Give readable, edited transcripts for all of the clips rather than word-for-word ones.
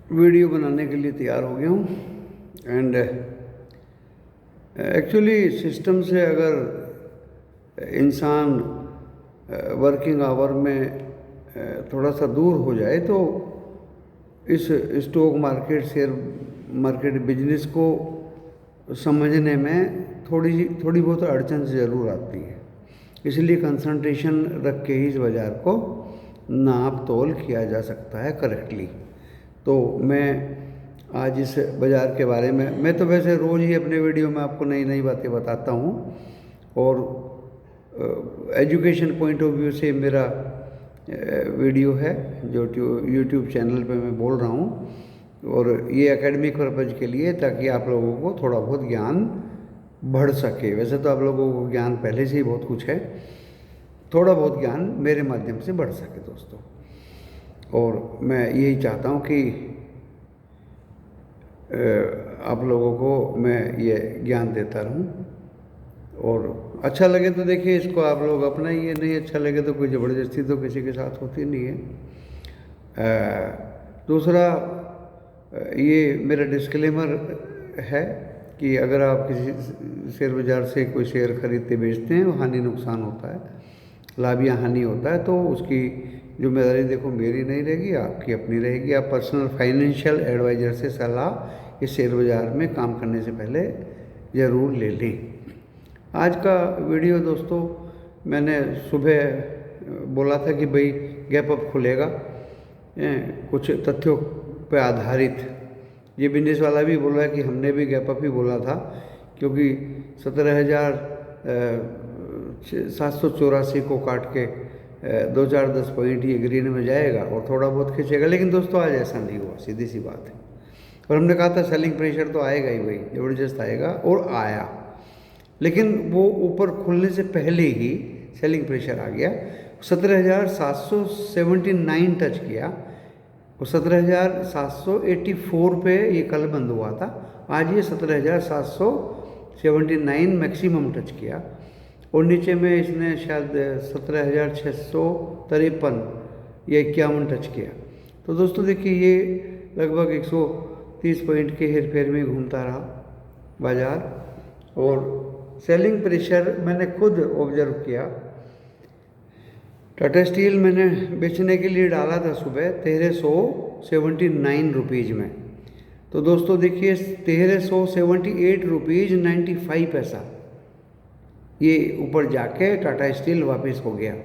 Video बनाने के लिए तैयार हो गया हूँ। एंड एक्चुअली सिस्टम से अगर इंसान वर्किंग आवर में थोड़ा सा दूर हो जाए तो इस stock market, share market business को समझने में थोड़ी बहुत अड़चन ज़रूर आती है। इसलिए कंसंट्रेशन रख के ही इस बाज़ार को नाप तोल किया जा सकता है करेक्टली। तो मैं आज इस बाज़ार के बारे में, मैं तो वैसे रोज़ ही अपने वीडियो में आपको नई नई बातें बताता हूँ और एजुकेशन पॉइंट ऑफ व्यू से मेरा वीडियो है जो यूट्यूब चैनल पे मैं बोल रहा हूँ, और ये एकेडमिक पर्पज़ के लिए, ताकि आप लोगों को थोड़ा बहुत ज्ञान बढ़ सके। वैसे तो आप लोगों को ज्ञान पहले से ही बहुत कुछ है, थोड़ा बहुत ज्ञान मेरे माध्यम से बढ़ सके दोस्तों। और मैं यही चाहता हूँ कि आप लोगों को मैं ये ज्ञान देता रहूँ, और अच्छा लगे तो देखिए इसको आप लोग अपनाइए, नहीं अच्छा लगे तो कोई ज़बरदस्ती तो किसी के साथ होती नहीं है। दूसरा, ये मेरा डिस्क्लेमर है कि अगर आप किसी शेयर बाज़ार से कोई शेयर खरीदते बेचते हैं, वो हानि नुकसान होता है, लाभ या हानि होता है, तो उसकी जिम्मेदारी देखो मेरी नहीं रहेगी, आपकी अपनी रहेगी। आप पर्सनल फाइनेंशियल एडवाइज़र से सलाह इस शेयर बाज़ार में काम करने से पहले ज़रूर ले लें। आज का वीडियो दोस्तों, मैंने सुबह बोला था कि भाई गैप अप खुलेगा, कुछ तथ्यों पर आधारित। ये बिजनेस वाला भी बोल रहा है कि हमने भी गैप अप ही बोला था, क्योंकि 17,784 को काट के 2-4-10 पॉइंट ये ग्रीन में जाएगा और थोड़ा बहुत खींचेगा। लेकिन दोस्तों आज ऐसा नहीं हुआ, सीधी सी बात है। और हमने कहा था सेलिंग प्रेशर तो आएगा ही भाई, ज़बरदस्त आएगा, और आया। लेकिन वो ऊपर खुलने से पहले ही सेलिंग प्रेशर आ गया, 17,779 टच किया, और 17,784 पे ये कल बंद हुआ था। आज ये 17,779 मैक्सिमम टच किया, और नीचे में इसने शायद 17,653 या 51 टच किया। तो दोस्तों देखिए, ये लगभग 130 पॉइंट के हेर फेर में घूमता रहा बाज़ार। और सेलिंग प्रेशर मैंने खुद ऑब्जर्व किया। टाटा स्टील मैंने बेचने के लिए डाला था सुबह 1379 रुपीज़ में। तो दोस्तों देखिए 1378 रुपीज़ 95 पैसा ये ऊपर जाके टाटा स्टील वापस हो गया,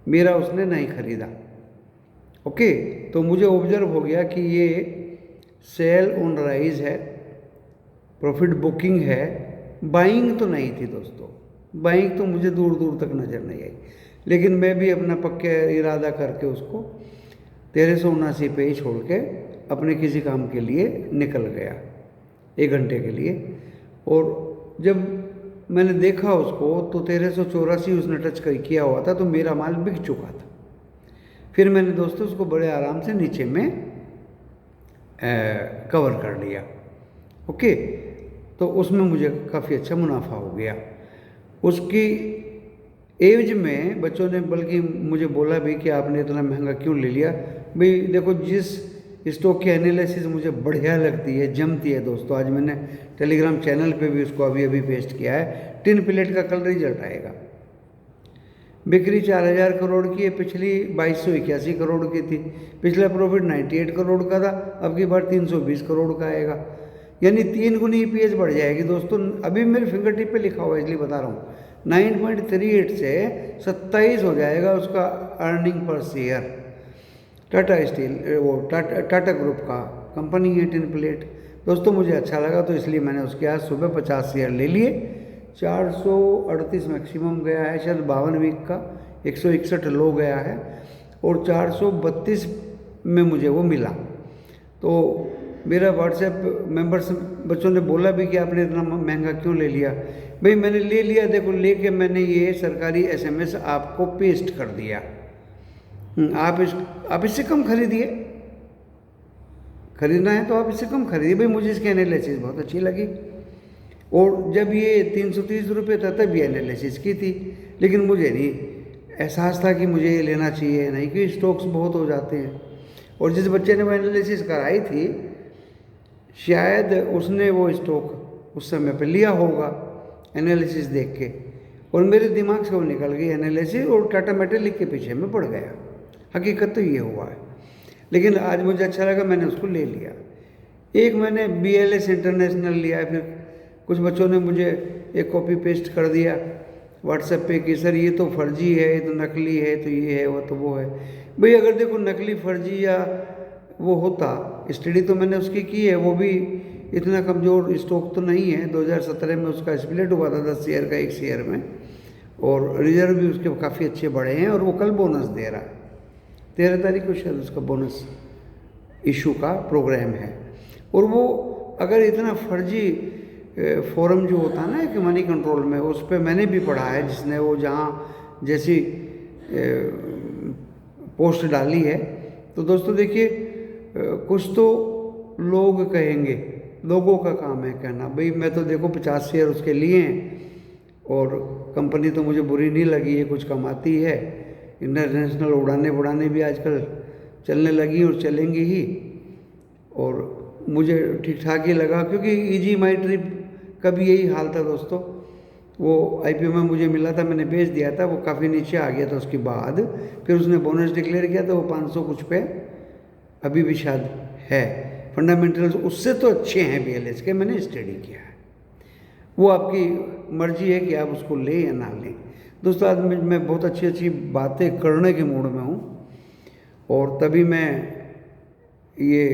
मेरा उसने नहीं खरीदा। ओके, तो मुझे ऑब्जर्व हो गया कि ये सेल ऑन राइज है, प्रॉफिट बुकिंग है, बाइंग तो नहीं थी दोस्तों। बाइंग तो मुझे दूर दूर तक नज़र नहीं आई, लेकिन मैं भी अपना पक्के इरादा करके उसको 1379 पे ही छोड़ के अपने किसी काम के लिए निकल गया 1 घंटे के लिए। और जब मैंने देखा उसको तो 1384 उसने टच किया हुआ था, तो मेरा माल बिक चुका था। फिर मैंने दोस्तों उसको बड़े आराम से नीचे में कवर कर लिया। ओके, तो उसमें मुझे काफ़ी अच्छा मुनाफा हो गया। उसकी एवज में बच्चों ने बल्कि मुझे बोला भी कि आपने इतना महंगा क्यों ले लिया। भाई देखो, जिस स्टॉक की एनालिसिस मुझे बढ़िया लगती है, जमती है दोस्तों, आज मैंने टेलीग्राम चैनल पे भी उसको अभी पेस्ट किया है। टिन प्लेट का कल रिजल्ट आएगा। बिक्री 4000 करोड़ की है, पिछली 2281 करोड़ की थी। पिछला प्रॉफिट 98 करोड़ का था, अब की बार 320 करोड़ का आएगा, यानी 3 गुनी EPS बढ़ जाएगी दोस्तों। अभी मेरे फिंगर टिप पे लिखा हुआ है इसलिए बता रहा हूँ, 9.38 से 27 हो जाएगा उसका earning per share. Tata steel, वो टाटा ग्रुप का कंपनी है टिन प्लेट। दोस्तों मुझे अच्छा लगा तो इसलिए मैंने उसके आज सुबह 50 शेयर ले लिए। 438 मैक्सिमम गया है, शायद 52 वीक का 161 लो गया है, और 432 में मुझे वो मिला। तो मेरा व्हाट्सएप मेंबर्स बच्चों ने बोला भी कि आपने इतना महंगा क्यों ले लिया। भाई मैंने ले लिया, देखो लेके मैंने ये सरकारी SMS आपको पेस्ट कर दिया। आप इससे कम खरीदिए, खरीदना है तो आप इससे कम खरीदिए। भाई मुझे इसकी एनालिसिस बहुत अच्छी लगी, और जब ये 330 रुपये था तब ये एनालिसिस की थी, लेकिन मुझे नहीं एहसास था कि मुझे ये लेना चाहिए, नहीं कि स्टॉक्स बहुत हो जाते हैं। और जिस बच्चे ने वो एनालिसिस कराई थी शायद उसने वो स्टॉक उस समय पे लिया होगा एनालिसिस देख के, और मेरे दिमाग से वो निकल गई एनालिसिस और टाटा मेटालिक के पीछे में पड़ गया। हकीकत तो ये हुआ है, लेकिन आज मुझे अच्छा लगा, मैंने उसको ले लिया। एक मैंने BLS इंटरनेशनल लिया, फिर कुछ बच्चों ने मुझे एक कॉपी पेस्ट कर दिया व्हाट्सएप पे कि सर ये तो फर्जी है, ये तो नकली है, तो ये है, वो तो वो है। भाई अगर देखो नकली फर्जी या वो होता, स्टडी तो मैंने उसकी की है, वो भी इतना कमज़ोर स्टॉक तो नहीं है। 2017 में उसका स्प्लिट हुआ था 10 शेयर का एक शेयर में, और रिजर्व भी उसके काफ़ी अच्छे बढ़े हैं, और वो कल बोनस दे रहा है। 13 तारीख को शायद उसका बोनस इशू का प्रोग्राम है। और वो अगर इतना फर्जी फोरम जो होता है ना कि मनी कंट्रोल में, उस पर मैंने भी पढ़ा है, जिसने वो जहाँ जैसी पोस्ट डाली है। तो दोस्तों देखिए, कुछ तो लोग कहेंगे, लोगों का काम है कहना, भाई मैं तो देखो 50 शेयर उसके लिए हैं और कंपनी तो मुझे बुरी नहीं लगी है, कुछ कमाती है, इंटरनेशनल उड़ाने भी आजकल चलने लगी और चलेंगी ही, और मुझे ठीक ठाक ही लगा, क्योंकि इजी माई ट्रिप का भी यही हाल था दोस्तों। वो IPO में मुझे मिला था, मैंने बेच दिया था, वो काफ़ी नीचे आ गया था उसके बाद, फिर उसने बोनस डिक्लेयर किया था, वो 500 कुछ पे अभी भी शायद है। फंडामेंटल्स उससे तो अच्छे हैं BLS के, मैंने स्टडी किया है। वो आपकी मर्जी है कि आप उसको लें या ना लें। दोस्तों आज मैं बहुत अच्छी अच्छी बातें करने के मूड में हूँ, और तभी मैं ये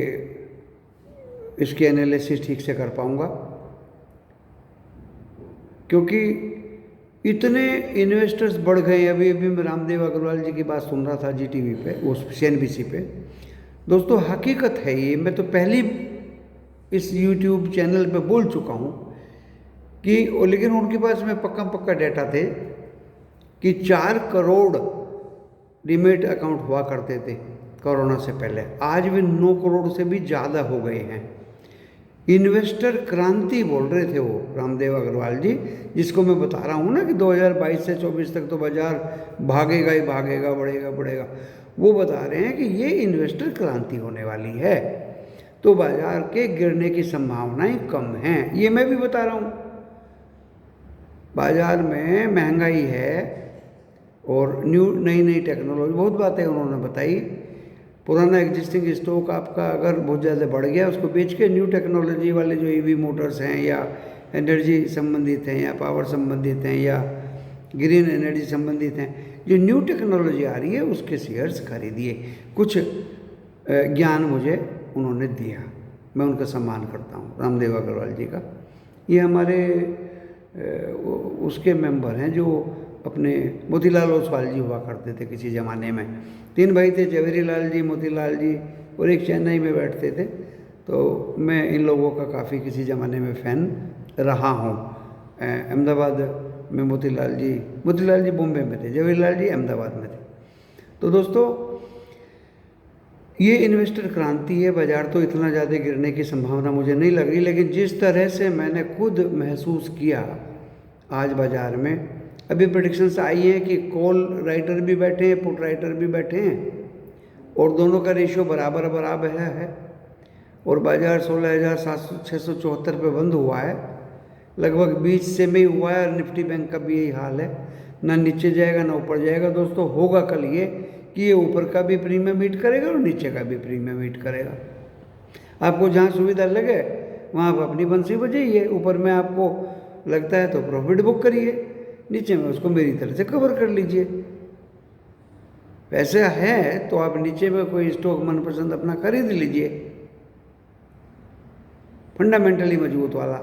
इसकी एनालिसिस ठीक से कर पाऊँगा, क्योंकि इतने इन्वेस्टर्स बढ़ गए। अभी मैं रामदेव अग्रवाल जी की बात सुन रहा था GTV पे, उस CNBC पे। दोस्तों हकीकत है ये, मैं तो पहली इस YouTube चैनल पे बोल चुका हूँ कि, लेकिन उनके पास में पक्का डेटा थे कि 4 करोड़ डीमैट अकाउंट हुआ करते थे कोरोना से पहले, आज भी 9 करोड़ से भी ज़्यादा हो गए हैं। इन्वेस्टर क्रांति बोल रहे थे वो रामदेव अग्रवाल जी, जिसको मैं बता रहा हूँ ना कि 2022 से 24 तक तो बाजार भागेगा ही भागेगा, बढ़ेगा। वो बता रहे हैं कि ये इन्वेस्टर क्रांति होने वाली है, तो बाजार के गिरने की संभावनाएं कम हैं। ये मैं भी बता रहा हूँ, बाजार में महंगाई है और नई टेक्नोलॉजी, बहुत बातें उन्होंने बताई। पुराना एग्जिस्टिंग स्टॉक आपका अगर बहुत ज़्यादा बढ़ गया, उसको बेच के न्यू टेक्नोलॉजी वाले जो EV मोटर्स हैं, या एनर्जी संबंधित हैं, या पावर संबंधित हैं, या ग्रीन एनर्जी संबंधित हैं, जो न्यू टेक्नोलॉजी आ रही है उसके शेयर्स खरीदिए। कुछ ज्ञान मुझे उन्होंने दिया, मैं उनका सम्मान करता हूँ रामदेव अग्रवाल जी का। ये हमारे उसके मेंबर हैं जो अपने मोतीलाल ओसवाल जी हुआ करते थे किसी ज़माने में। 3 भाई थे, जवेरी लाल जी, मोतीलाल जी, और एक चेन्नई में बैठते थे। तो मैं इन लोगों का काफ़ी किसी ज़माने में फ़ैन रहा हूँ। अहमदाबाद में मोतीलाल जी बॉम्बे में थे, जवेरी लाल जी अहमदाबाद में थे। तो दोस्तों ये इन्वेस्टर क्रांति है, बाजार तो इतना ज़्यादा गिरने की संभावना मुझे नहीं लग रही, लेकिन जिस तरह से मैंने खुद महसूस किया आज बाज़ार में, अभी प्रेडिक्शंस आई हैं कि कॉल राइटर भी बैठे हैं, पुट राइटर भी बैठे हैं, और दोनों का रेशियो बराबर है, और बाज़ार 16,674 पे बंद हुआ है, लगभग 20 से में ही हुआ है। और निफ्टी बैंक का भी यही हाल है, ना नीचे जाएगा ना ऊपर जाएगा। दोस्तों होगा कल ये कि ये ऊपर का भी प्रीमियम हीट करेगा और नीचे का भी प्रीमियम हीट करेगा। आपको जहाँ सुविधा लगे वहाँ आप अपनी बंसी बजाइए, ऊपर में आपको लगता है तो प्रॉफिट बुक करिए, नीचे में उसको मेरी तरह से कवर कर लीजिए। पैसे है तो आप नीचे में कोई स्टॉक मनपसंद अपना खरीद लीजिए, फंडामेंटली मजबूत वाला,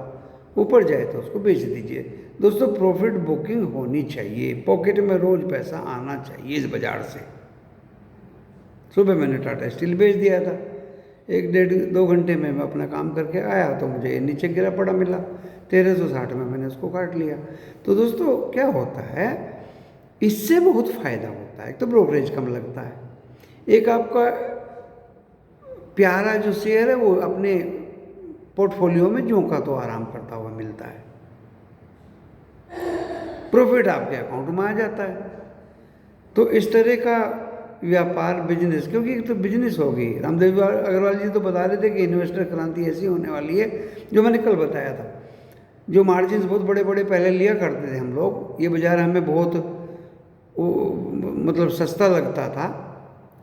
ऊपर जाए तो उसको बेच दीजिए। दोस्तों प्रॉफिट बुकिंग होनी चाहिए, पॉकेट में रोज पैसा आना चाहिए इस बाजार से। सुबह मैंने टाटा स्टील बेच दिया था, 1-1.5-2 घंटे में मैं अपना काम करके आया तो मुझे नीचे गिरा पड़ा मिला, 1360 में मैंने उसको काट लिया। तो दोस्तों क्या होता है, इससे बहुत फ़ायदा होता है। एक तो ब्रोकरेज कम लगता है, एक आपका प्यारा जो शेयर है वो अपने पोर्टफोलियो में झोंका तो आराम करता हुआ मिलता है, प्रॉफिट आपके अकाउंट में आ जाता है। तो इस तरह का व्यापार बिजनेस, क्योंकि एक तो बिजनेस होगी। रामदेव अग्रवाल जी तो बता रहे थे कि इन्वेस्टर क्रांति ऐसी होने वाली है जो मैंने कल बताया था। जो मार्जिन्स बहुत बड़े बड़े पहले लिया करते थे हम लोग, ये बाज़ार हमें बहुत मतलब सस्ता लगता था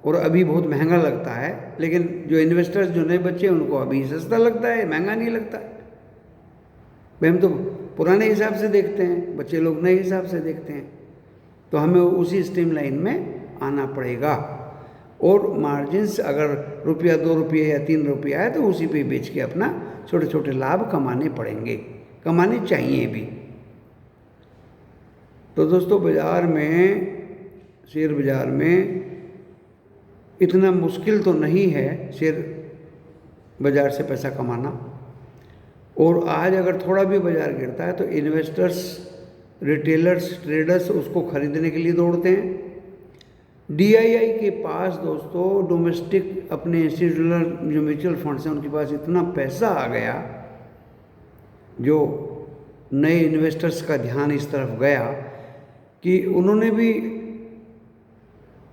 और अभी बहुत महंगा लगता है, लेकिन जो इन्वेस्टर्स जो नए बच्चे हैं उनको अभी सस्ता लगता है, महंगा नहीं लगता है। भाई हम तो पुराने हिसाब से देखते हैं, बच्चे लोग नए हिसाब से देखते हैं, तो हमें उसी स्ट्रीम लाइन में आना पड़ेगा। और मार्जिन्स अगर रुपया 2 रुपये या 3 रुपया है तो उसी पे बेच के अपना छोटे छोटे लाभ कमाने पड़ेंगे, कमाने चाहिए भी। तो दोस्तों बाज़ार में, शेयर बाज़ार में इतना मुश्किल तो नहीं है शेयर बाज़ार से पैसा कमाना। और आज अगर थोड़ा भी बाज़ार गिरता है तो इन्वेस्टर्स, रिटेलर्स, ट्रेडर्स उसको खरीदने के लिए दौड़ते हैं। DII के पास दोस्तों डोमेस्टिक अपने इंस्टीट्यूशनल जो म्यूचुअल फंड्स हैं उनके पास इतना पैसा आ गया, जो नए इन्वेस्टर्स का ध्यान इस तरफ गया कि उन्होंने भी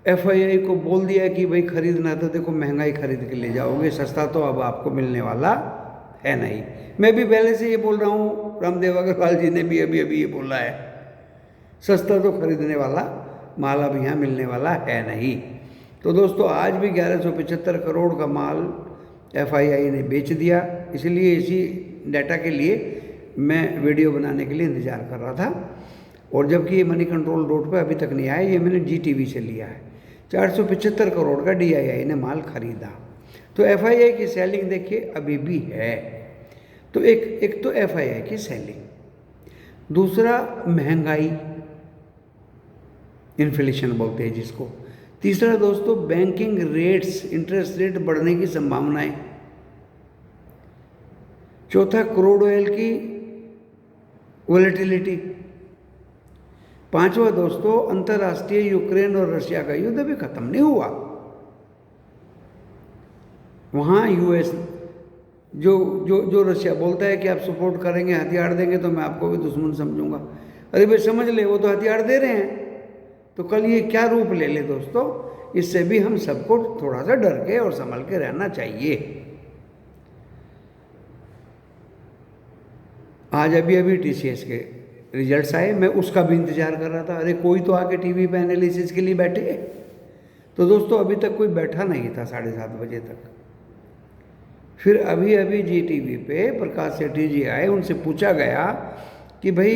FII को बोल दिया कि भाई खरीदना तो देखो महंगाई खरीद के ले जाओगे, सस्ता तो अब आपको मिलने वाला है नहीं। मैं भी पहले से ये बोल रहा हूँ, रामदेव अग्रवाल जी ने भी अभी अभी ये बोला है, सस्ता तो खरीदने वाला माल अब यहाँ मिलने वाला है नहीं। तो दोस्तों आज भी 1175 करोड़ का माल FII ने बेच दिया। इसलिए इसी डाटा के लिए मैं वीडियो बनाने के लिए इंतज़ार कर रहा था, और जबकि ये मनी कंट्रोल रोड पे अभी तक नहीं आया, ये मैंने GTV से लिया है। 475 करोड़ का DII ने माल खरीदा। तो FII की सेलिंग देखिए अभी भी है। तो एक तो FII की सेलिंग, दूसरा महंगाई, इन्फ्लेशन बोलते हैं जिसको, तीसरा दोस्तों बैंकिंग रेट्स, इंटरेस्ट रेट बढ़ने की संभावनाएं, चौथा क्रूड ऑयल की वोलेटिलिटी, पांचवा दोस्तों अंतर्राष्ट्रीय यूक्रेन और रशिया का युद्ध भी खत्म नहीं हुआ। वहाँ US जो रशिया बोलता है कि आप सपोर्ट करेंगे, हथियार देंगे तो मैं आपको भी दुश्मन समझूंगा। अरे भाई समझ ले, वो तो हथियार दे रहे हैं, तो कल ये क्या रूप ले ले दोस्तों, इससे भी हम सबको थोड़ा सा डर के और संभल के रहना चाहिए। आज अभी TCS के रिजल्ट्स आए, मैं उसका भी इंतज़ार कर रहा था। अरे कोई तो आके टीवी पे एनालिसिस के लिए बैठे, तो दोस्तों अभी तक कोई बैठा नहीं था 7:30 बजे तक। फिर अभी GTV पे प्रकाश सेठी जी आए, उनसे पूछा गया कि भाई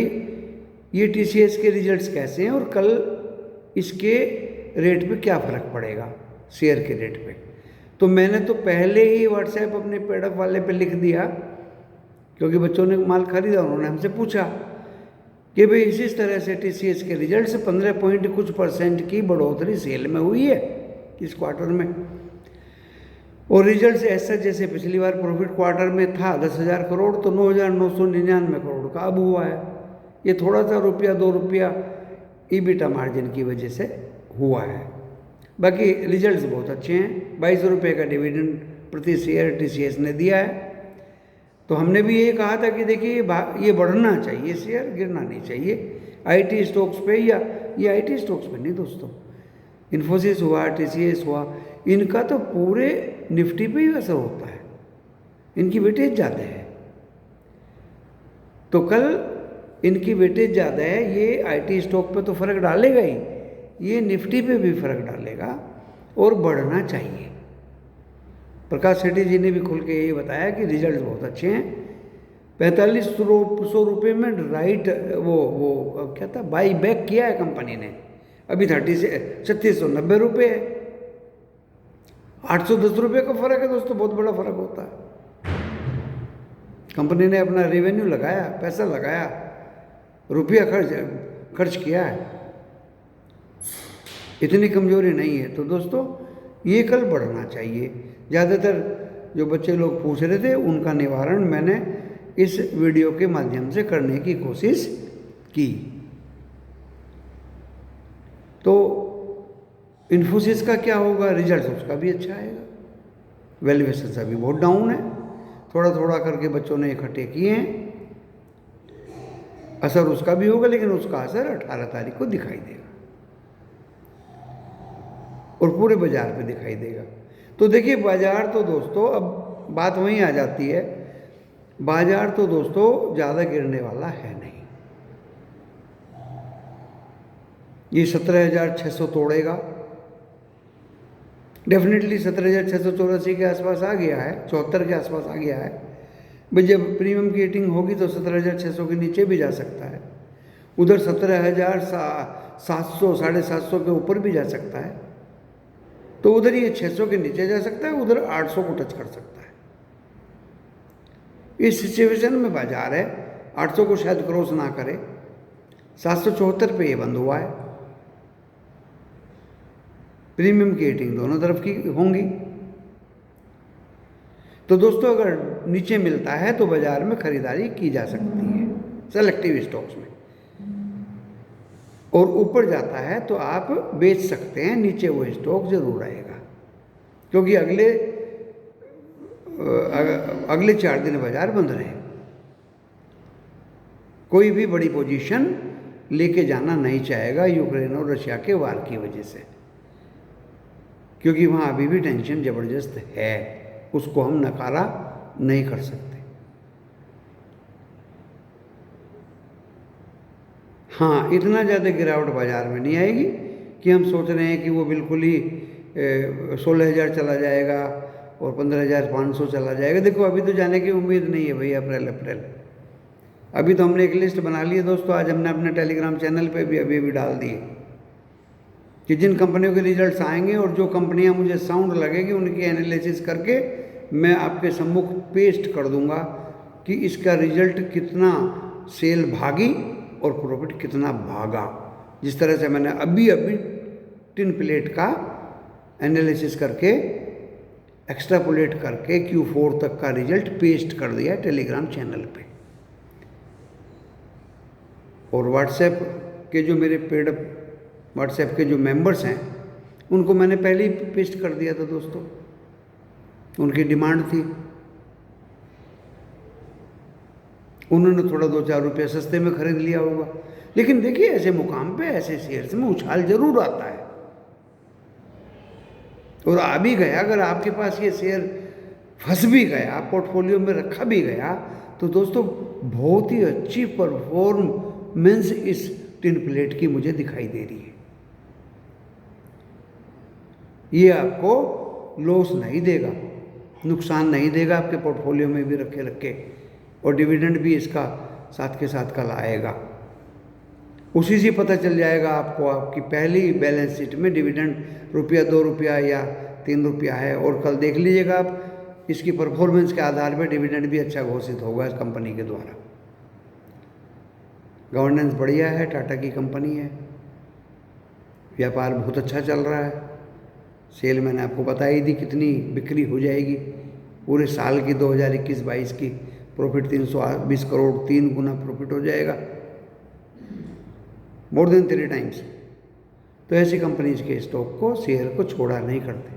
ये TCS के रिजल्ट्स कैसे हैं और कल इसके रेट पे क्या फ़र्क पड़ेगा, शेयर के रेट पे। तो मैंने तो पहले ही WhatsApp अपने पेडअप वाले पे लिख दिया, क्योंकि बच्चों ने माल खरीदा, उन्होंने हमसे पूछा कि भाई इसी तरह से TCS के रिजल्ट से 15 पॉइंट कुछ % की बढ़ोतरी सेल में हुई है इस क्वार्टर में। और रिजल्ट से ऐसा जैसे पिछली बार प्रॉफिट क्वार्टर में था 10,000 करोड़, तो 9,999 करोड़ का अब हुआ है। ये थोड़ा सा रुपया 2 रुपया EBITDA मार्जिन की वजह से हुआ है, बाकी रिजल्ट्स बहुत अच्छे हैं। 22 रुपये का डिविडेंड प्रति शेयर TCS ने दिया है। तो हमने भी ये कहा था कि देखिए ये बढ़ना चाहिए, शेयर गिरना नहीं चाहिए। IT स्टॉक्स पे, या ये IT स्टॉक्स पे नहीं दोस्तों, इन्फोसिस हुआ, TCS हुआ, इनका तो पूरे निफ्टी पे ही असर होता है, इनकी वेटेज ज़्यादा है। तो कल इनकी वेटेज ज़्यादा है, ये IT स्टॉक पे तो फ़र्क डालेगा ही, ये निफ्टी पे भी फ़र्क डालेगा और बढ़ना चाहिए। प्रकाश सेठी जी ने भी खुल के ये बताया कि रिजल्ट बहुत अच्छे हैं। 4500 रुपये में राइट वो क्या था, बाई बैक किया है कंपनी ने, अभी 3690 रुपये है। 810 रुपये का फ़र्क है दोस्तों, बहुत बड़ा फ़र्क होता है। कंपनी ने अपना रेवेन्यू लगाया, पैसा लगाया, रुपया खर्च किया है, इतनी कमजोरी नहीं है। तो दोस्तों ये कल बढ़ना चाहिए। ज़्यादातर जो बच्चे लोग पूछ रहे थे उनका निवारण मैंने इस वीडियो के माध्यम से करने की कोशिश की। तो इन्फोसिस का क्या होगा, रिजल्ट उसका भी अच्छा आएगा, वैल्यूएशन अभी बहुत डाउन है, थोड़ा थोड़ा करके बच्चों ने इकट्ठे किए हैं, असर उसका भी होगा, लेकिन उसका असर 18 तारीख को दिखाई देगा। और पूरे बाजार पे दिखाई देगा। तो देखिए बाजार तो दोस्तों, अब बात वहीं आ जाती है, बाजार तो दोस्तों ज़्यादा गिरने वाला है नहीं। ये 17,600 तोड़ेगा डेफिनेटली, 17,684 के आसपास आ गया है, 74 के आसपास आ गया है भाई। जब प्रीमियम की रेटिंग होगी तो 17,600 के नीचे भी जा सकता है, उधर 17,700 750 के ऊपर भी जा सकता है, तो उधर ये 600 के नीचे जा सकता है, उधर 800 को टच कर सकता है। इस सिचुएशन में बाजार है, 800 को शायद क्रॉस ना करे, 774 पे ये बंद हुआ है। प्रीमियम की रेटिंग दोनों तरफ की होंगी। तो दोस्तों अगर नीचे मिलता है तो बाजार में खरीदारी की जा सकती है सेलेक्टिव स्टॉक्स में, और ऊपर जाता है तो आप बेच सकते हैं, नीचे वो स्टॉक जरूर आएगा, क्योंकि अगले 4 दिन बाजार बंद रहे। कोई भी बड़ी पोजीशन लेके जाना नहीं चाहेगा यूक्रेन और रशिया के वार की वजह से, क्योंकि वहाँ अभी भी टेंशन ज़बरदस्त है, उसको हम नकारा नहीं कर सकते। हाँ, इतना ज़्यादा गिरावट बाज़ार में नहीं आएगी कि हम सोच रहे हैं कि वो बिल्कुल ही 16,000 चला जाएगा और 15,500 चला जाएगा। देखो अभी तो जाने की उम्मीद नहीं है भाई, अप्रैल। अभी तो हमने एक लिस्ट बना ली है दोस्तों, आज हमने अपने टेलीग्राम चैनल पे भी अभी डाल दी है कि जिन कंपनियों के रिजल्ट्स आएंगे और जो कंपनियां मुझे साउंड लगेगी उनकी एनालिसिस करके मैं आपके सम्मुख पेस्ट कर दूंगा कि इसका रिजल्ट कितना सेल भागी और प्रॉफिट कितना भागा। जिस तरह से मैंने अभी टिन प्लेट का एनालिसिस करके एक्स्ट्रापोलेट करके Q4 तक का रिजल्ट पेस्ट कर दिया टेलीग्राम चैनल पे, और व्हाट्सएप के जो मेरे पेड व्हाट्सएप के जो मेंबर्स हैं उनको मैंने पहले ही पेस्ट कर दिया था दोस्तों, उनकी डिमांड थी, उन्होंने थोड़ा 2-4 रुपये सस्ते में खरीद लिया होगा। लेकिन देखिए ऐसे मुकाम पे ऐसे शेयर्स में उछाल जरूर आता है, और आ भी गया। अगर आपके पास ये शेयर फंस भी गया, पोर्टफोलियो में रखा भी गया, तो दोस्तों बहुत ही अच्छी परफॉर्मेंस इस टिन प्लेट की मुझे दिखाई दे रही है। ये आपको लॉस नहीं देगा, नुकसान नहीं देगा, आपके पोर्टफोलियो में भी रखे और डिविडेंड भी इसका साथ के साथ कल आएगा। उसी से पता चल जाएगा आपको, आपकी पहली बैलेंस शीट में डिविडेंड ₹1, ₹2 या ₹3 है, और कल देख लीजिएगा आप, इसकी परफॉर्मेंस के आधार पर डिविडेंड भी अच्छा घोषित होगा इस कंपनी के द्वारा। गवर्नेंस बढ़िया है, टाटा की कंपनी है, व्यापार बहुत अच्छा चल रहा है। सेल मैंने आपको बताई थी कितनी बिक्री हो जाएगी पूरे साल की 2021-22 की, प्रॉफिट 320 करोड़, 3 गुना प्रॉफिट हो जाएगा, मोर देन 3 टाइम्स। तो ऐसी कंपनीज के स्टॉक को, शेयर को छोड़ा नहीं करते,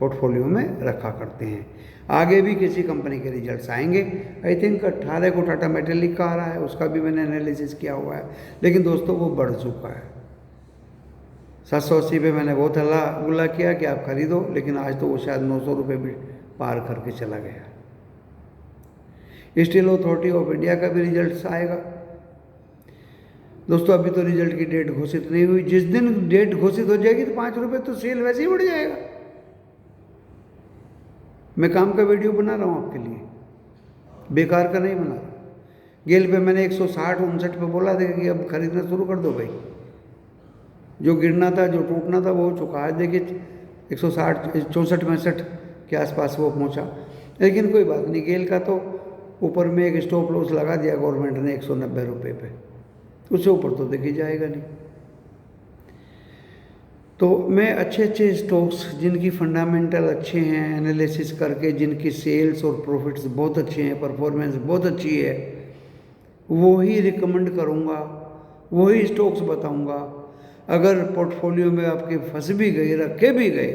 पोर्टफोलियो में रखा करते हैं। आगे भी किसी कंपनी के रिजल्ट्स आएंगे, आई थिंक 18 को टाटा मेटेलिक का आ रहा है, उसका भी मैंने एनालिसिस किया हुआ है, लेकिन दोस्तों वो बढ़ चुका है। 780 पे मैंने बहुत हल्ला गुल्ला किया कि आप खरीदो, लेकिन आज तो वो शायद 900 रुपये भी पार करके चला गया। स्टील अथॉरिटी ऑफ इंडिया का भी रिजल्ट आएगा दोस्तों, अभी तो रिजल्ट की डेट घोषित नहीं हुई। जिस दिन डेट घोषित हो जाएगी तो 5 रुपये तो सेल वैसे ही बढ़ जाएगा। मैं काम का वीडियो बना रहा हूँ आपके लिए, बेकार का नहीं बना रहा। गेल पे मैंने 160-159 पे बोला था कि अब खरीदना शुरू कर दो भाई, जो गिरना था, जो टूटना था वो हो चुका है। देखिए 160, 64-65 के आसपास वो पहुंचा, लेकिन कोई बात नहीं। गेल का तो ऊपर में एक स्टॉप लॉस लगा दिया गवर्नमेंट ने 190 रुपये पे, उससे ऊपर तो देखी जाएगा नहीं। तो मैं अच्छे स्टॉक्स जिनकी फंडामेंटल अच्छे हैं, एनालिसिस करके जिनकी सेल्स और प्रॉफिट्स बहुत अच्छे हैं, परफॉर्मेंस बहुत अच्छी है, वो ही रिकमेंड करूँगा, वही स्टॉक्स बताऊँगा। अगर पोर्टफोलियो में आपके फंस भी गए, रखे भी गए,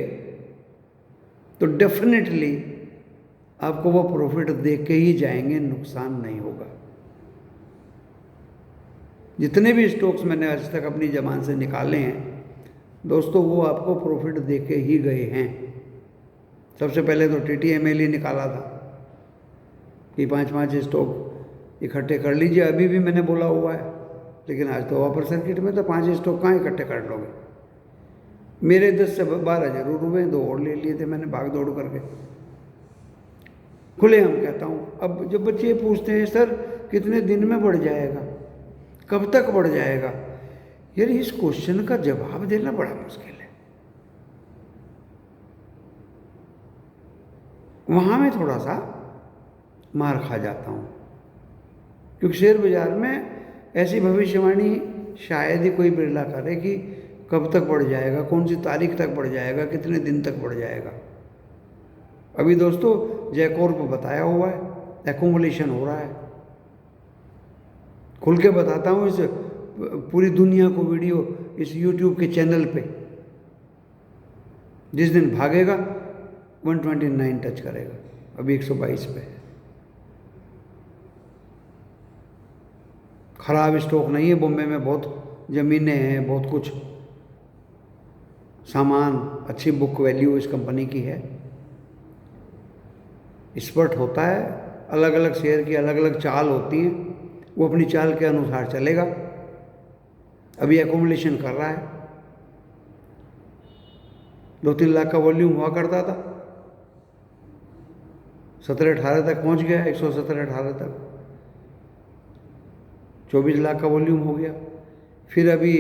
तो डेफिनेटली आपको वो प्रॉफिट देख के ही जाएंगे, नुकसान नहीं होगा। जितने भी स्टॉक्स मैंने आज तक अपनी ज़बान से निकाले हैं दोस्तों वो आपको प्रॉफिट दे के ही गए हैं। सबसे पहले तो TTML ही निकाला था कि 5-5 स्टॉक इकट्ठे कर लीजिए, अभी भी मैंने बोला हुआ है, लेकिन आज तो अपर सर्किट में तो 5 स्टॉक कहाँ इकट्ठे कर लोगे। मेरे 10 से 12 जरूर हुए, 2 और ले लिए थे मैंने भाग दौड़ करके, खुलेआम कहता हूँ। अब जब बच्चे पूछते हैं सर कितने दिन में बढ़ जाएगा, कब तक बढ़ जाएगा, यार इस क्वेश्चन का जवाब देना बड़ा मुश्किल है। वहाँ मैं थोड़ा सा मार खा जाता हूँ, क्योंकि शेयर बाजार में ऐसी भविष्यवाणी शायद ही कोई बिरला करे कि कब तक बढ़ जाएगा, कौन सी तारीख तक बढ़ जाएगा, कितने दिन तक बढ़ जाएगा। अभी दोस्तों जयकोर को बताया हुआ है, एक्यूमुलेशन हो रहा है। खुल के बताता हूँ इस पूरी दुनिया को वीडियो इस YouTube के चैनल पे। जिस दिन भागेगा 129 टच करेगा, अभी 122 पे है। खराब स्टॉक नहीं है, बॉम्बे में बहुत ज़मीनें हैं, बहुत कुछ सामान, अच्छी बुक वैल्यू इस कंपनी की है। स्पर्ट होता है, अलग अलग शेयर की अलग अलग चाल होती हैं, वो अपनी चाल के अनुसार चलेगा। अभी एक्यूमुलेशन कर रहा है, 2-3 लाख का वॉल्यूम हुआ करता था, 17-18 तक पहुंच गया, 117-18 तक 24 लाख का वॉल्यूम हो गया। फिर अभी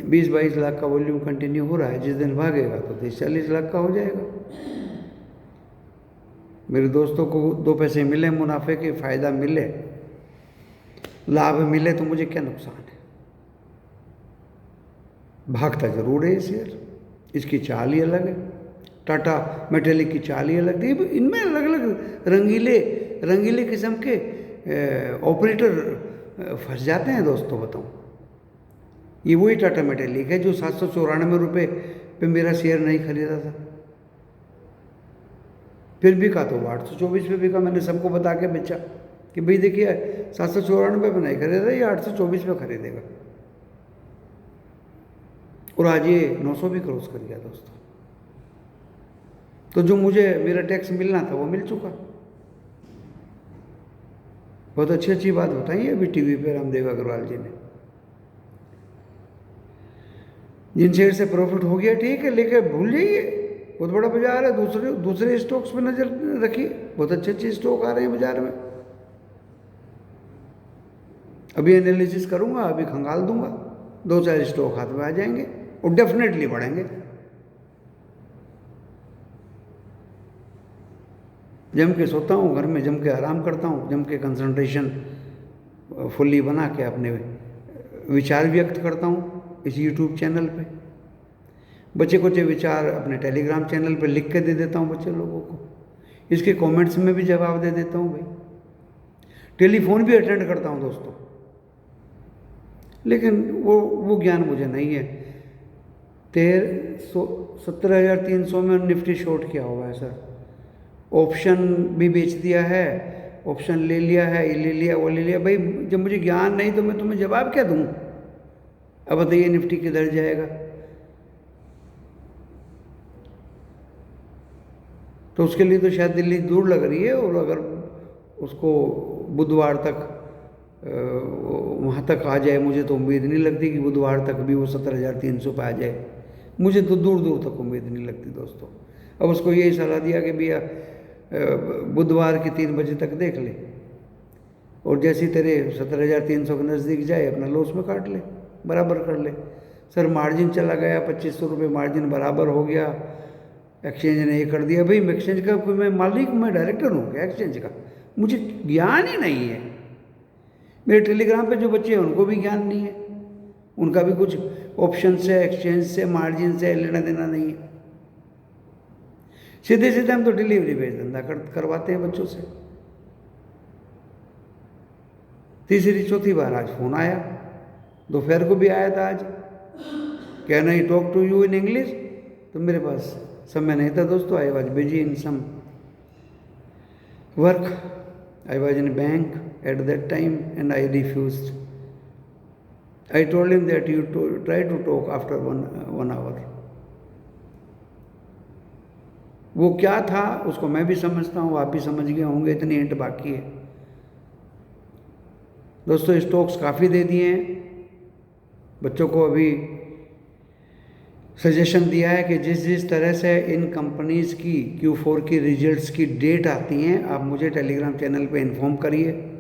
20-22 लाख का वॉल्यूम कंटिन्यू हो रहा है। जिस दिन भागेगा तो 30-40 लाख का हो जाएगा। मेरे दोस्तों को 2 पैसे मिले मुनाफे के, फ़ायदा मिले, लाभ मिले, तो मुझे क्या नुकसान है। भागता जरूर है ये शेयर, इसकी चाल ही अलग है। टाटा मेटेलिक की चाल ही अलग थी। इनमें अलग अलग रंगीले किस्म के ऑपरेटर फंस जाते हैं दोस्तों। बताऊं, ये वही टाटा मेटेलिक है जो 794 रुपये पे मेरा शेयर नहीं खरीदा था, फिर बिका तो 824 पे बिका। मैंने सबको बता के बेचा कि भाई देखिए 794 पे नहीं खरीदा, ये 824 पे खरीदेगा, और आज ये 900 भी क्रॉस कर गया दोस्तों। तो जो मुझे मेरा टैक्स मिलना था वो मिल चुका। बहुत अच्छी बात बताई है अभी टीवी पे रामदेव अग्रवाल जी ने। जिन शेयर से प्रॉफिट हो गया ठीक है, लेकर भूल जाइए, बहुत बड़ा बाजार है। दूसरे स्टॉक्स पे नजर रखिए, बहुत अच्छे स्टॉक आ रहे हैं बाजार में। अभी एनालिसिस करूंगा, अभी खंगाल दूंगा, 2-4 स्टॉक हाथ में आ जाएंगे और डेफिनेटली बढ़ेंगे। जम के सोता हूँ घर में, जम के आराम करता हूँ, जम के कंसंट्रेशन फुल्ली बना के अपने विचार व्यक्त करता हूँ इस YouTube चैनल पे। बच्चे कुछ विचार अपने टेलीग्राम चैनल पे लिख के दे देता हूँ बच्चे लोगों को, इसके कमेंट्स में भी जवाब दे देता हूँ भाई। टेलीफोन भी अटेंड करता हूँ दोस्तों, लेकिन वो ज्ञान मुझे नहीं है। 17,300 में निफ्टी शॉर्ट किया हुआ है सर, ऑप्शन भी बेच दिया है, ऑप्शन ले लिया है, ये ले लिया, वो ले लिया। भाई जब मुझे ज्ञान नहीं तो मैं तुम्हें जवाब क्या दूँ। अब बताइए निफ्टी किधर जाएगा। तो उसके लिए तो शायद दिल्ली दूर लग रही है, और अगर उसको बुधवार तक वहाँ तक आ जाए, मुझे तो उम्मीद नहीं लगती कि बुधवार तक भी वो 17,300 पे आ जाए। मुझे तो दूर दूर तक उम्मीद नहीं लगती दोस्तों। अब उसको यही सलाह दिया कि भैया बुधवार के 3 बजे तक देख ले, और जैसी तेरे 17,300 के नज़दीक जाए अपना लॉस में काट ले, बराबर कर ले। सर मार्जिन चला गया, 2500 रुपये मार्जिन बराबर हो गया, एक्सचेंज ने ये कर दिया। भाई एक्सचेंज का कोई मैं मालिक, मैं डायरेक्टर हूँ क्या एक्सचेंज का? मुझे ज्ञान ही नहीं है। मेरे टेलीग्राम पे जो बच्चे हैं उनको भी ज्ञान नहीं है, उनका भी कुछ ऑप्शन से, एक्सचेंज से, मार्जिन से लेना देना नहीं है। सीधे सीधे हम तो डिलीवरी बेच धंधा करवाते हैं बच्चों से। तीसरी चौथी बार आज फ़ोन आया, दोपहर को भी आया था आज, can I talk to you in English? तो मेरे पास समय नहीं था दोस्तों, I was busy in some work, I was in bank at that time and I refused I told him that you try to talk after one hour. वो क्या था उसको मैं भी समझता हूँ, आप भी समझ गए होंगे, इतनी हिंट बाकी है दोस्तों। स्टॉक्स काफ़ी दे दिए हैं बच्चों को। अभी सजेशन दिया है कि जिस जिस तरह से इन कंपनीज़ की Q4 की रिजल्ट्स की डेट आती हैं, आप मुझे टेलीग्राम चैनल पे इन्फॉर्म करिए।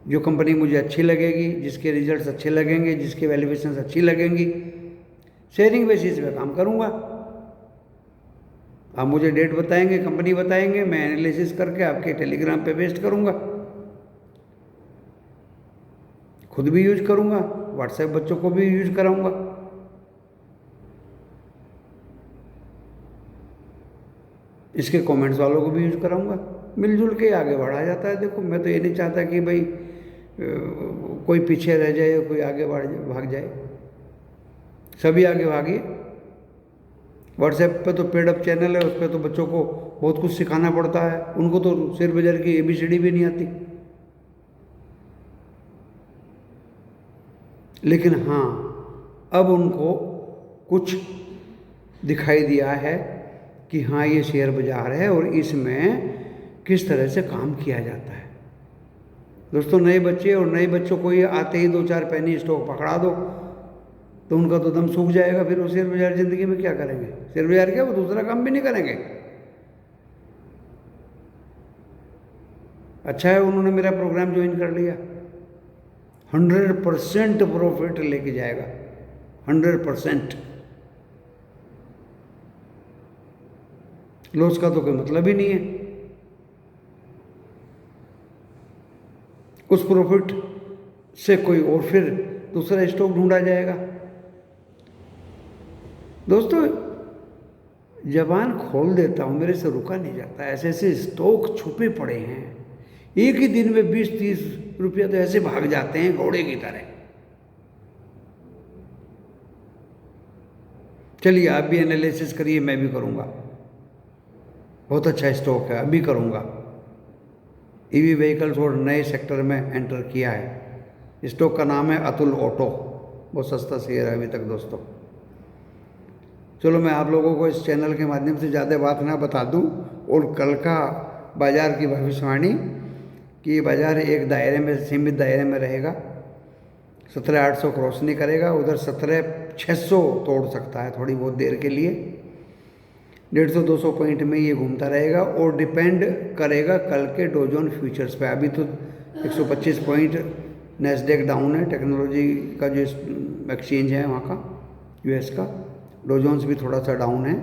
जो कंपनी मुझे अच्छी लगेगी, जिसके रिजल्ट्स अच्छे लगेंगे, जिसके वैल्यूएशंस अच्छी लगेंगी, शेयरिंग बेसिस पे काम करूँगा। आप मुझे डेट बताएंगे, कंपनी बताएंगे, मैं एनालिसिस करके आपके टेलीग्राम पे पेस्ट करूँगा, खुद भी यूज करूँगा, व्हाट्सएप बच्चों को भी यूज कराऊँगा। इसके कमेंट्स वालों को भी यूज कराऊँगा। मिलजुल के आगे बढ़ा जाता है। देखो, मैं तो ये नहीं चाहता कि भाई कोई पीछे रह जाए, कोई आगे भाग जाए। सभी आगे भागिए। व्हाट्सएप पे तो पेड अप चैनल है, उस पर तो बच्चों को बहुत कुछ सिखाना पड़ता है। उनको तो शेयर बाजार की ABCD भी नहीं आती। लेकिन हाँ, अब उनको कुछ दिखाई दिया है कि हाँ, ये शेयर बाजार है और इसमें किस तरह से काम किया जाता है। दोस्तों, नए बच्चे और नए बच्चों को ये आते ही 2-4 पैनी स्टॉक पकड़ा दो तो उनका तो दम सूख जाएगा। फिर वो शेयर बाजार ज़िंदगी में क्या करेंगे? शेयर बाजार क्या, वो दूसरा काम भी नहीं करेंगे। अच्छा है उन्होंने मेरा प्रोग्राम ज्वाइन कर लिया। 100% प्रॉफिट लेके जाएगा, 100%। लॉस का तो कोई मतलब ही नहीं है। उस प्रॉफिट से कोई और फिर दूसरा स्टॉक ढूंढा जाएगा। दोस्तों, जबान खोल देता हूँ, मेरे से रुका नहीं जाता। ऐसे ऐसे स्टॉक छुपे पड़े हैं, एक ही दिन में 20-30 रुपया तो ऐसे भाग जाते हैं घोड़े की तरह। चलिए, आप भी एनालिसिस करिए, मैं भी करूँगा। बहुत अच्छा स्टॉक है, अभी करूँगा। EV व्हीकल्स और नए सेक्टर में एंटर किया है। स्टॉक का नाम है अतुल ऑटो। बहुत सस्ता शेयर है अभी तक दोस्तों। चलो, मैं आप लोगों को इस चैनल के माध्यम से ज़्यादा बात ना बता दूं और कल का बाज़ार की भविष्यवाणी कि बाज़ार एक दायरे में, सीमित दायरे में रहेगा। 17,800 क्रॉस नहीं करेगा, उधर 17,600 तोड़ सकता है थोड़ी बहुत देर के लिए। 150-200 पॉइंट में ये घूमता रहेगा और डिपेंड करेगा कल के डॉ जोन्स फ्यूचर्स पे। अभी तो 125 पॉइंट नैस्डैक डाउन है, टेक्नोलॉजी का जो एक्सचेंज है वहाँ का, US का। डॉ जोन्स भी थोड़ा सा डाउन है,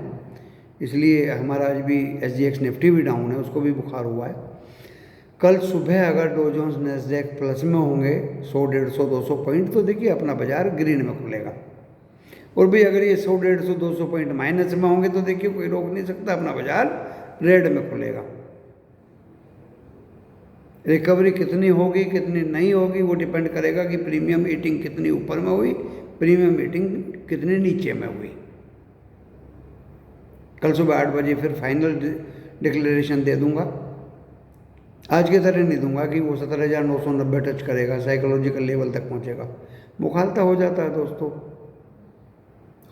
इसलिए हमारा आज भी SGX निफ्टी भी डाउन है, उसको भी बुखार हुआ है। कल सुबह अगर डॉ जोन्स नैस्डैक प्लस में होंगे 100, 150, 200 पॉइंट, तो देखिए अपना बाजार ग्रीन में खुलेगा। और भी अगर ये 100, 150, 200 पॉइंट माइनस में होंगे तो देखिए कोई रोक नहीं सकता, अपना बाजार रेड में खुलेगा। रिकवरी कितनी होगी कितनी नहीं होगी वो डिपेंड करेगा कि प्रीमियम ईटिंग कितनी ऊपर में हुई, प्रीमियम ईटिंग कितनी नीचे में हुई। कल सुबह 8 बजे फिर फाइनल डिक्लेरेशन दे दूंगा। आज के तरह नहीं दूंगा कि वो 17,990 टच करेगा, साइकोलॉजिकल लेवल तक पहुंचेगा। मुखालता हो जाता है दोस्तों,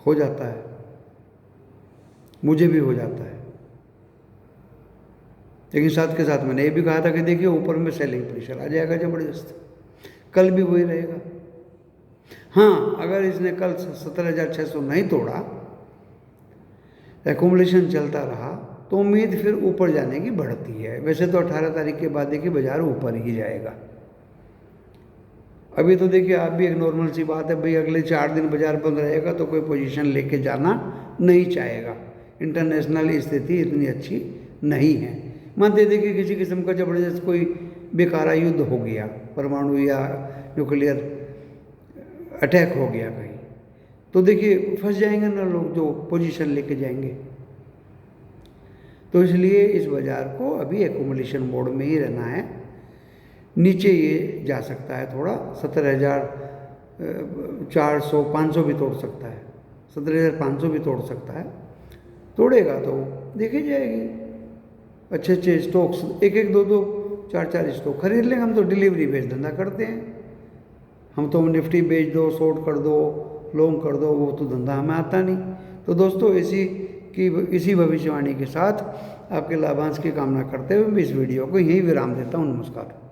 हो जाता है, मुझे भी हो जाता है। लेकिन साथ के साथ मैंने ये भी कहा था कि देखिए ऊपर में सेलिंग प्रेशर आ जाएगा ज़बरदस्त। कल भी वही रहेगा। हाँ, अगर इसने कल 17,600 नहीं तोड़ा, एकुमुलेशन चलता रहा, तो उम्मीद फिर ऊपर जाने की बढ़ती है। वैसे तो 18 तारीख के बाद देखिए बाजार ऊपर ही जाएगा। अभी तो देखिए आप भी, एक नॉर्मल सी बात है भाई, अगले 4 दिन बाजार बंद रहेगा तो कोई पोजीशन लेके जाना नहीं चाहेगा। इंटरनेशनल स्थिति इतनी अच्छी नहीं है। मानते देखिए किसी किस्म का जबरदस्त कोई बेकारा युद्ध हो गया, परमाणु या न्यूक्लियर अटैक हो गया कहीं, तो देखिए फंस जाएंगे ना लोग जो पोजीशन लेके जाएंगे। तो इसलिए इस बाजार को अभी एकुमुलेशन मोड में ही रहना है। नीचे ये जा सकता है थोड़ा, 17,400, 500 भी तोड़ सकता है, 17,500 भी तोड़ सकता है। तोड़ेगा तो देखी जाएगी। अच्छे अच्छे स्टॉक्स 1-1, 2-2 4 स्टॉक खरीद लेंगे। हम तो डिलीवरी बेच धंधा करते हैं, हम तो निफ्टी बेच दो, शॉर्ट कर दो, लॉन्ग कर दो, वो तो धंधा हमें आता नहीं। तो दोस्तों इसी भविष्यवाणी के साथ आपके लाभांश की कामना करते हुए मैं इस वीडियो को यहीं विराम देता हूँ। नमस्कार।